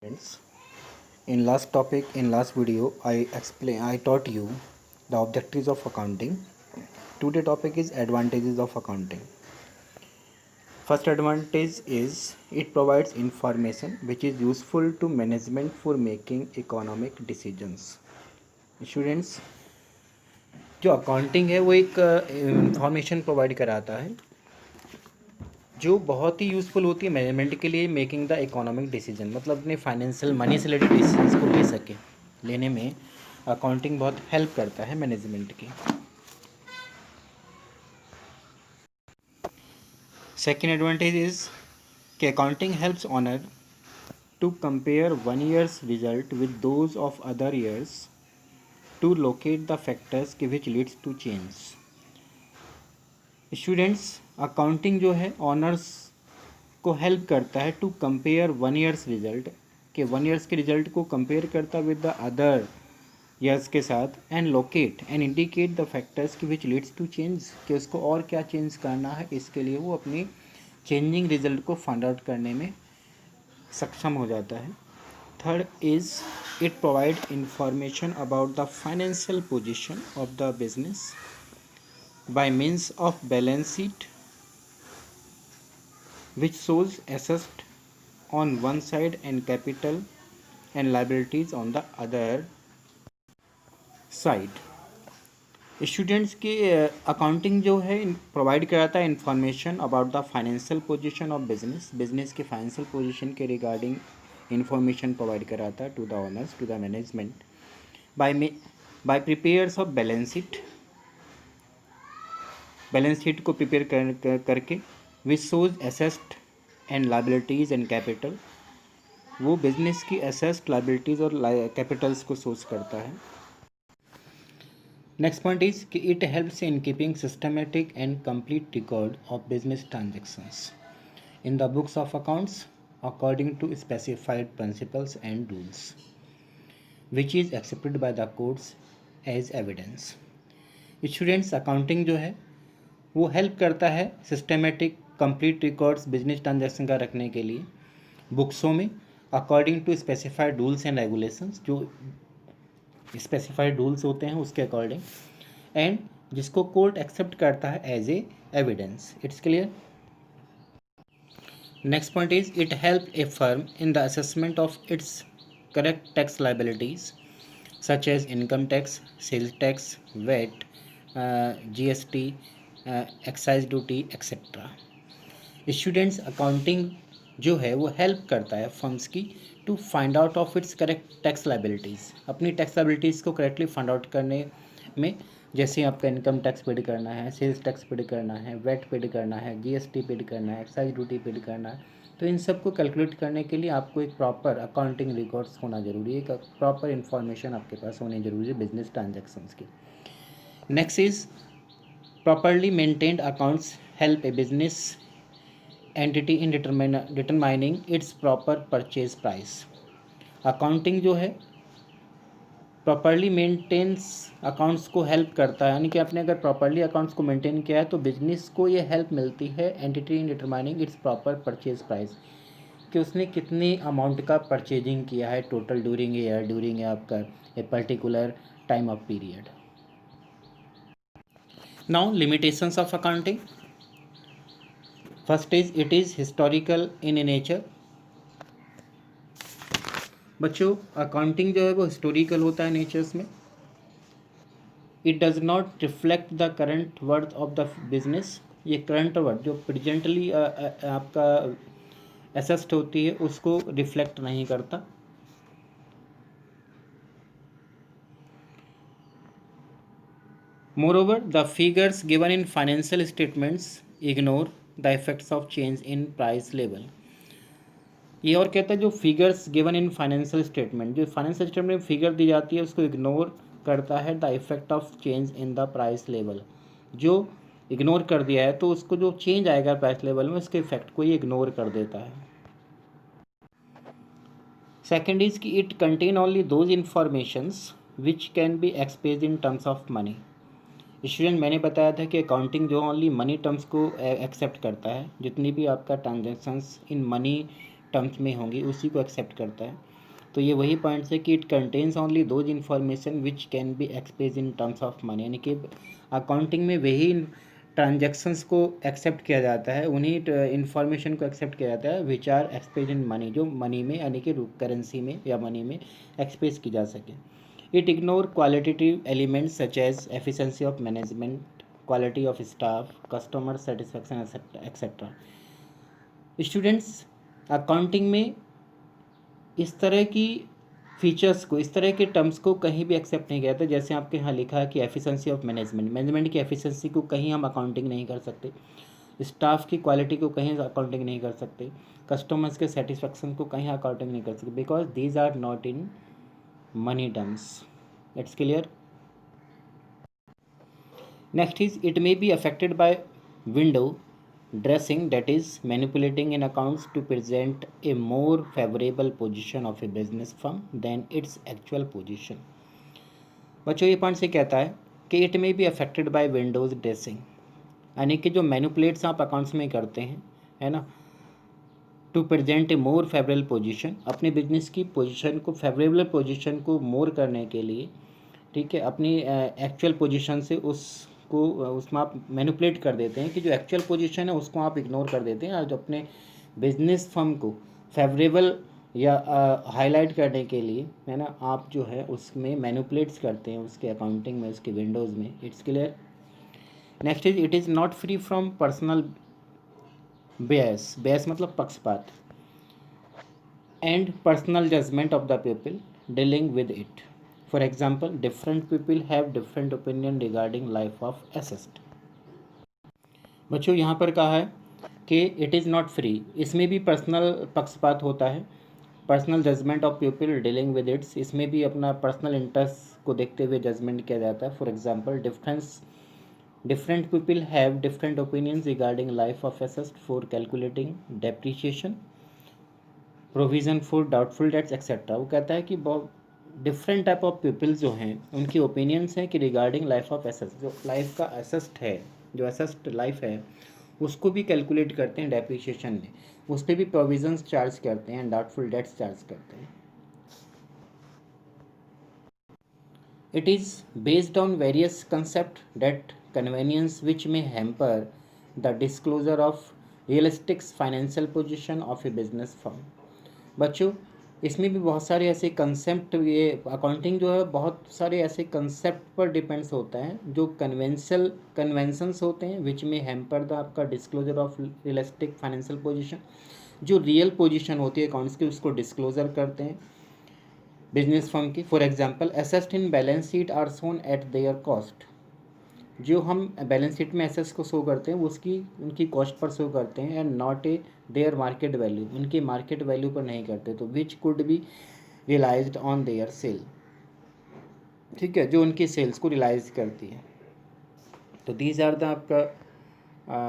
Friends, in last video, I taught you the objectives of accounting. Today topic is advantages of accounting. First advantage is it provides information which is useful to management for making economic decisions. Students, जो accounting है वो एक information provide कराता है जो बहुत ही useful होती है मैनेजमेंट के लिए मेकिंग द इकोनॉमिक डिसीजन, मतलब अपने फाइनेंशियल मनी से रिलेटेड डिसीजंस को ले सके। लेने में अकाउंटिंग बहुत हेल्प करता है मैनेजमेंट की। सेकेंड एडवांटेज इज कि accounting helps owner to compare one year's result with those of other years to locate the factors कि which leads to change. Students, accounting जो है ऑनर्स को हेल्प करता है to compare one year's result के one year's के result को compare करता विद द अदर ईयर्स के साथ and locate and indicate the factors की विच लीड्स टू चेंज कि उसको और क्या चेंज करना है। इसके लिए वो अपनी चेंजिंग रिजल्ट को फाइंड आउट करने में सक्षम हो जाता है। Third is it provide information about the financial position of the business by means of balance sheet which shows assets on one side and capital and liabilities on the other side। Students की accounting जो है provide कराता है information about the financial position of business के financial position के regarding information provide कराता है to the owners, to the management by prepares of balance sheet को प्रिपेयर करके which shows assets and liabilities and capital. वो business की assets, liabilities और capitals को सोच करता है। नेक्स्ट पॉइंट इज कि it helps in keeping systematic and complete record of business transactions in the books of accounts according to specified principles and rules which is accepted by the courts as evidence. Students, accounting जो है वो help करता है systematic complete records business transaction का रखने के लिए बुक्सों में according to specified rules and regulations, जो स्पेसिफाइड रूल्स होते हैं उसके अकॉर्डिंग, एंड जिसको कोर्ट एक्सेप्ट करता है as a evidence. It's clear. Next point is it help a firm in the assessment of its correct tax liabilities such as income tax, sales tax, VAT, GST, excise duty etcetera. Students, accounting जो है वो help करता है firms की to find out of its correct tax liabilities, अपनी tax liabilities को correctly find out करने में, जैसे आपका इनकम टैक्स पेड करना है, सेल्स टैक्स पेड करना है, वैट पेड करना है, GST पेड करना है, एक्साइज ड्यूटी पेड करना है। तो इन सब को कैलकुलेट करने के लिए आपको एक प्रॉपर अकाउंटिंग रिकॉर्ड्स होना जरूरी है, एक प्रॉपर इन्फॉर्मेशन आपके पास होनी जरूरी है बिजनेस ट्रांजेक्शन्स की। Next is properly maintained accounts help a business entity in determining its proper purchase price। Accounting जो है प्रॉपरली मेंटेन्स अकाउंट्स को हेल्प करता है, यानी कि आपने अगर प्रॉपरली अकाउंट्स को मेंटेन किया है तो बिजनेस को ये हेल्प मिलती है entity in determining it's proper purchase price, कि उसने कितनी अमाउंट का परचेजिंग किया है टोटल ड्यूरिंग ईयर, ड्यूरिंग आपका a particular time of period. Now, limitations of accounting. First is it is historical in nature। बच्चों, अकाउंटिंग जो है वो हिस्टोरिकल होता है नेचर्स में। It does not reflect the current worth of the business. ये current worth जो presently आपका एसेस्ट होती है उसको रिफ्लेक्ट नहीं करता। Moreover, the figures given in financial statements ignore the effects of change in price level। ये और कहता है जो figures given in financial statement, जो फाइनेंशियल स्टेटमेंट में फिगर दी जाती है उसको इग्नोर करता है the effect of change in the price level. जो इग्नोर कर दिया है तो उसको जो चेंज आएगा प्राइस लेवल में उसके इफेक्ट को ये इग्नोर कर देता है। सेकेंड इज कि it contain only those informations which can be expressed in terms of money. Student, मैंने बताया था कि अकाउंटिंग जो ओनली मनी टर्म्स को एक्सेप्ट करता है, जितनी भी आपका ट्रांजेक्शन्स इन मनी टर्म्स में होंगी उसी को एक्सेप्ट करता है। तो ये वही पॉइंट्स है कि it contains only those information which can be express in terms of money, यानी कि अकाउंटिंग में वही ट्रांजैक्शंस को एक्सेप्ट किया जाता है, उन्हीं इन्फॉर्मेशन को एक्सेप्ट किया जाता है which are express in money, जो मनी में यानी कि करेंसी में या मनी में एक्सप्रेस की जा सके। It ignore qualitative elements such as efficiency of management, quality of staff, customer satisfaction etcetera. Students, accounting में इस तरह की फीचर्स को, इस तरह के टर्म्स को कहीं भी एक्सेप्ट नहीं किया था। जैसे आपके यहाँ लिखा है कि एफिशिएंसी ऑफ मैनेजमेंट, मैनेजमेंट की एफिशिएंसी को कहीं हम अकाउंटिंग नहीं कर सकते, स्टाफ की क्वालिटी को कहीं अकाउंटिंग नहीं कर सकते, कस्टमर्स के सेटिस्फेक्शन को कहीं अकाउंटिंग नहीं कर सकते, because these are not in money terms. It's clear. Next is it may be affected by window dressing, that is manipulating in accounts to present a more favorable position of a business firm than its actual position। बच्चों ये point से कहता है कि it may be affected bye Windows dressing, यानी कि जो manipulates आप अकाउंट्स में करते हैं, है ना, to present a more favourable position, अपने बिजनेस की पोजीशन को, फेवरेबल पोजीशन को मोर करने के लिए, ठीक है, अपनी एक्चुअल पोजीशन से उसको उसमें आप मैनिपुलेट कर देते हैं कि जो एक्चुअल पोजीशन है उसको आप इग्नोर कर देते हैं, और जो अपने बिजनेस फर्म को फेवरेबल या हाईलाइट करने के लिए, है ना, आप जो है उसमें मैनिपुलेट्स करते हैं, उसके अकाउंटिंग में, उसके विंडोज़ में। It's clear. Next is it is not free from personal Bayes, Bayes मतलब पक्षपात, and personal judgment of the people dealing with it। For example, different people have different opinion regarding life of assessed। बच्चों यहाँ पर कहा है कि it is not free, इसमें भी पर्सनल पक्षपात होता है, personal judgement of people dealing with its, इसमें भी अपना पर्सनल इंटरेस्ट को देखते हुए जजमेंट किया जाता है। For example, different people have different opinions regarding life of assessed for calculating depreciation, provision for doubtful debts etcetera. वो कहता है कि बहुत डिफरेंट टाइप ऑफ पीपल्स जो हैं उनकी ओपिनियंस हैं कि रिगार्डिंग लाइफ ऑफ एसेस्ट, जो लाइफ का एसेस्ट है, जो एसेस्ट लाइफ है, उसको भी कैलकुलेट करते हैं डेप्रिसिएशन में, उस पर भी प्रोविजंस चार्ज करते हैं, डाउटफुल डेट्स चार्ज करते हैं। It is based on various concept that convenience which may hamper the disclosure of realistic financial position of a business firm. बच्चों, इसमें भी बहुत सारे ऐसे कंसेप्ट, ये अकाउंटिंग जो है बहुत सारे ऐसे कंसेप्ट पर डिपेंड्स होता है जो कन्वेंशंस होते हैं, विच में हैम्पर द आपका disclosure of realistic financial position, जो रियल पोजीशन होती है अकाउंट्स की उसको डिस्क्लोजर करते हैं बिजनेस फर्म की। For example, assets in balance sheet are shown at their cost, जो हम बैलेंस शीट में एसेट्स को शो करते हैं वो उसकी उनकी कॉस्ट पर शो करते हैं, and not a their market value, उनकी मार्केट वैल्यू पर नहीं करते, तो which could be realised on their sale, ठीक है, जो उनकी सेल्स को रियलाइज करती है। तो दीज आर द आपका